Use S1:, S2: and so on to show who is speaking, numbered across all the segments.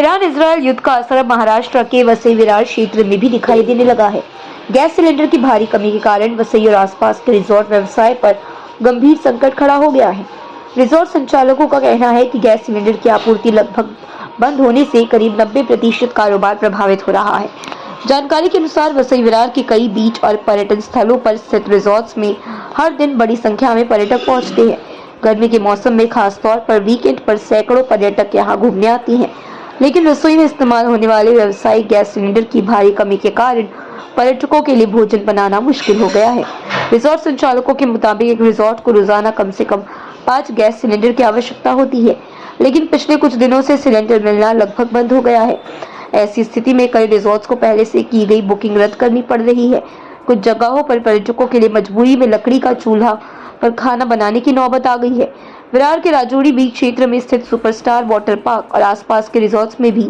S1: Iran Israel युद्ध का असर अब महाराष्ट्र के वसई विरार क्षेत्र में भी दिखाई देने लगा है। गैस सिलेंडर की भारी कमी के कारण वसई और आसपास के रिजॉर्ट व्यवसाय पर गंभीर संकट खड़ा हो गया है। रिजॉर्ट संचालकों का कहना है कि गैस सिलेंडर की आपूर्ति लगभग बंद होने से करीब 90% कारोबार प्रभावित हो रहा है। जानकारी के अनुसार वसई विरार के कई बीच और पर्यटन स्थलों पर स्थित रिजॉर्ट्स में हर दिन बड़ी संख्या में पर्यटक पहुंचते हैं। गर्मी के मौसम में खास तौर पर वीकेंड पर सैकड़ों पर्यटक यहां घूमने आते हैं, लेकिन रसोई में इस्तेमाल होने वाले व्यावसायिक गैस सिलेंडर की भारी कमी के कारण पर्यटकों के लिए भोजन बनाना मुश्किल हो गया है। रिजॉर्ट संचालकों के मुताबिक एक रिजॉर्ट को रोजाना कम से कम 5 गैस सिलेंडर की आवश्यकता होती है, लेकिन पिछले कुछ दिनों से सिलेंडर मिलना लगभग बंद हो गया है। ऐसी स्थिति में कई रिजॉर्ट्स को पहले से की गई बुकिंग रद्द करनी पड़ रही है। कुछ जगहों पर पर्यटकों के लिए मजबूरी में लकड़ी का चूल्हा पर खाना बनाने की नौबत आ गई है। विरार के राजौरी बीच क्षेत्र में स्थित सुपरस्टार वाटर पार्क और आसपास के रिजॉर्ट्स में भी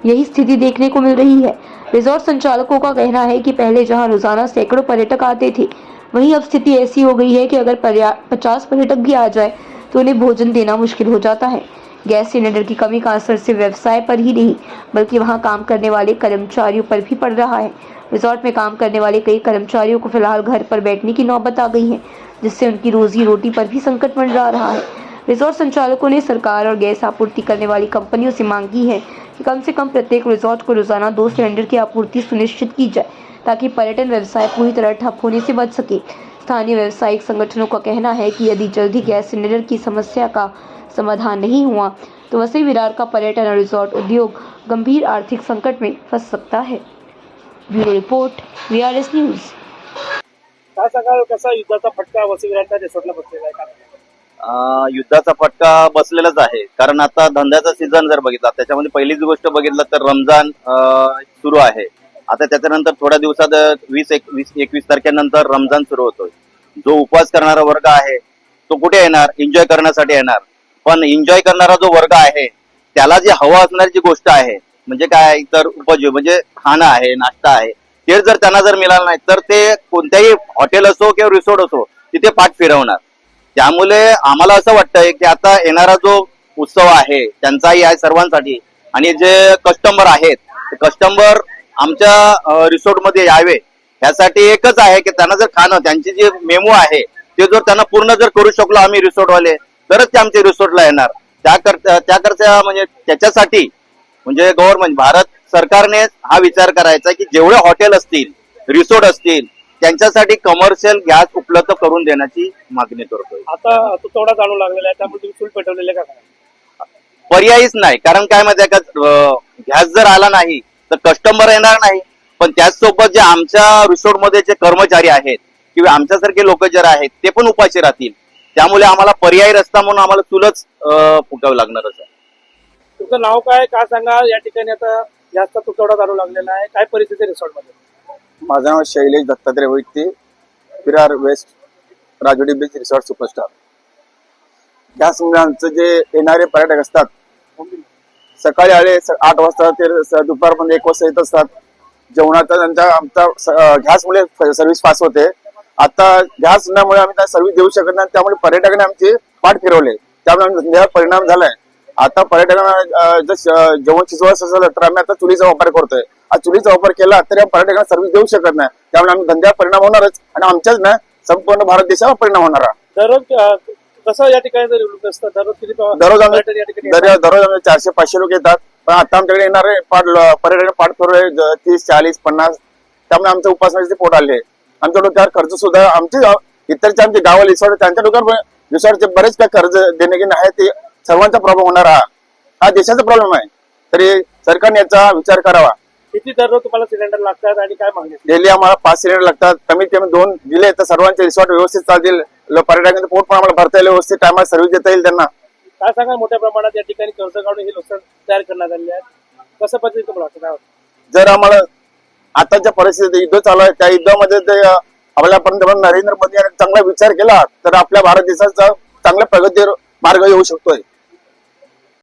S1: यही स्थिति देखने को मिल रही है। रिजॉर्ट संचालकों का कहना है कि पहले जहां रोजाना सैकड़ों पर्यटक आते थे, वहीं अब स्थिति ऐसी हो गई है कि अगर 50 पर्यटक भी आ जाए तो उन्हें भोजन देना मुश्किल हो जाता है। गैस सिलेंडर की कमी का असर सिर्फ व्यवसाय पर ही नहीं, बल्कि वहां काम करने वाले कर्मचारियों पर भी पड़ रहा है। रिजॉर्ट में काम करने वाले कई कर्मचारियों को फिलहाल घर पर बैठने की नौबत आ गई है, जिससे उनकी रोजी रोटी पर भी संकट मंडरा रहा है। रिजॉर्ट संचालकों ने सरकार और गैस आपूर्ति करने वाली कंपनियों से मांग की है कि कम से कम प्रत्येक रिजॉर्ट को रोजाना 2 सिलेंडर की आपूर्ति सुनिश्चित की जाए, ताकि पर्यटन व्यवसाय पूरी तरह ठप होने से बच सके। स्थानीय व्यावसायिक संगठनों का कहना है कि यदि जल्द ही गैस सिलेंडर की समस्या का समाधान नहीं हुआ तो वसई विरार का पर्यटन और रिजॉर्ट उद्योग गंभीर आर्थिक संकट में फंस सकता है। Bureau report, VRS news.
S2: काय सांगाल, कसा युद्धाचा फटका वसई विरारच्या रिसॉर्टला बसलेला आहे का?
S3: युद्धाचा फटका बसलेलाच आहे, कारण आता धंद्याचा सीझन जर बघितला त्याच्यामध्ये पहिलीच गोष्ट बघितलं तर रमजान सुरू आहे. आता त्याच्यानंतर थोड्या दिवसात 20-21 तारखेनंतर रमजान सुरू होतोय. जो उपवास करणारा वर्ग आहे तो कुठे येणार? एन्जॉय करण्यासाठी येणार. पण एन्जॉय करणारा जो वर्ग आहे त्याला जी हवा असणारी जी गोष्ट आहे म्हणजे काय, तर उपजीव म्हणजे खाणं आहे, नाश्ता आहे, ते जर त्यांना जर मिळालं नाही तर ते कोणत्याही हॉटेल असो किंवा रिसॉर्ट असो तिथे पाठ फिरवणार. त्यामुळे आम्हाला असं वाटतंय की आता येणारा जो उत्सव आहे त्यांचाही आहे सर्वांसाठी, आणि जे कस्टमर आहेत ते कस्टमर आमच्या रिसॉर्टमध्ये यावे यासाठी एकच आहे की त्यांना जर खाणं, त्यांची जे मेमू आहे ते जर त्यांना पूर्ण जर करू शकलो आम्ही रिसॉर्टवाले, तरच ते आमच्या रिसॉर्टला येणार. त्याकरता म्हणजे त्याच्यासाठी म्हणजे गव्हर्नमेंट भारत सरकारने हा विचार करायचा की जेवढे हॉटेल असतील, रिसॉर्ट असतील, त्यांच्यासाठी कमर्शियल गॅस उपलब्ध करून देण्याची मागणी करतोय.
S2: आता तुटवडा जाणू लागलेला आहे, त्यामुळे तुम्ही चूल पेटवलेले का?
S3: पर्यायच नाही, कारण काय माहिती आहे का, गॅस जर आला नाही तर कस्टमर येणार नाही, पण त्याचसोबत जे आमच्या रिसॉर्ट मध्ये जे कर्मचारी आहेत किंवा आमच्यासारखे लोक जे आहेत ते पण उपाशी राहतील. त्यामुळे आम्हाला पर्यायी रस्ता म्हणून आम्हाला चूलच फुकावी लागणारच आहे.
S2: तुमचं नाव काय सांगा? या ठिकाणी आता जास्त तुटवडा जाणू लागलेला आहे, काय परिस्थिती रिसॉर्ट मध्ये?
S4: माझं नाव Shailesh Dattatray Vaidya, Virar west, Rajouri beach resort superstar. त्यामुळे आमचं जे येणारे पर्यटक असतात, सकाळी आले 8 वाजता ते दुपारपर्यंत 1 वाजता येत असतात. जेवणाचा आमचा गॅसमुळे सर्व्हिस फास्ट होते. आता गॅस नसल्यामुळे आम्ही त्या सर्व्हिस देऊ शकत नाही, त्यामुळे पर्यटकांनी आमची पाठ फिरवले, त्यामुळे धंद्यावर परिणाम झालाय. आता पर्यटकांना जर जेवण शिजवायचं असेल तर आम्ही आता चुलीचा वापर करतोय. आज चुलीचा वापर केला तरी आम्ही पर्यटकांना सर्व्हिस देऊ शकत नाही, त्यामुळे आम्ही धंद्यावर परिणाम होणारच आणि आमच्याच नाही संपूर्ण भारत देशावर परिणाम होणार.
S2: दररोज कसं या ठिकाणी दररोज किती
S4: दररोज आम्ही 400-500 लोक येतात, पण आता आमच्याकडे येणारे पर्यटक पाठ फिरवले 30, 40, 50, त्यामुळे आमच्या उपासनेचे पोट आले. आमच्या डोक्यावर कर्ज सुद्धा आमचे इतरचे आमचे गाव रिसॉर्ट त्यांच्या डोक्यावर रिसॉर्टचे बरेच काय कर्ज देणे की नाही, ते सर्वांचा प्रॉब्लेम होणार. हा देशाचा प्रॉब्लेम आहे, तरी सरकारने याचा विचार करावा.
S2: किती दररोज तुम्हाला सिलेंडर लागतात आणि काय मागणी?
S4: डेली आम्हाला 5 सिलेंडर लागतात, कमीत कमी 2 दिले तर सर्वांचे रिसॉर्ट व्यवस्थित चालतील. पर्यटकांचं पोट पण आम्हाला भरता येईल, व्यवस्थित टायमाला सर्व्हिस देता येईल त्यांना.
S2: काय सांगा, मोठ्या प्रमाणात या ठिकाणी कर्ज काढून हे लोक तयार करण्यात आले आहेत, कसं पद्धतीने तुम्हाला? जर
S4: आम्हाला आताच्या परिस्थितीत युद्ध चालू आहे, त्या युद्धामध्ये ते आपल्या पंतप्रधान नरेंद्र मोदी यांनी चांगला विचार केला तर आपल्या भारत देशाचा चांगल्या प्रगतीवर मार्ग येऊ शकतोय.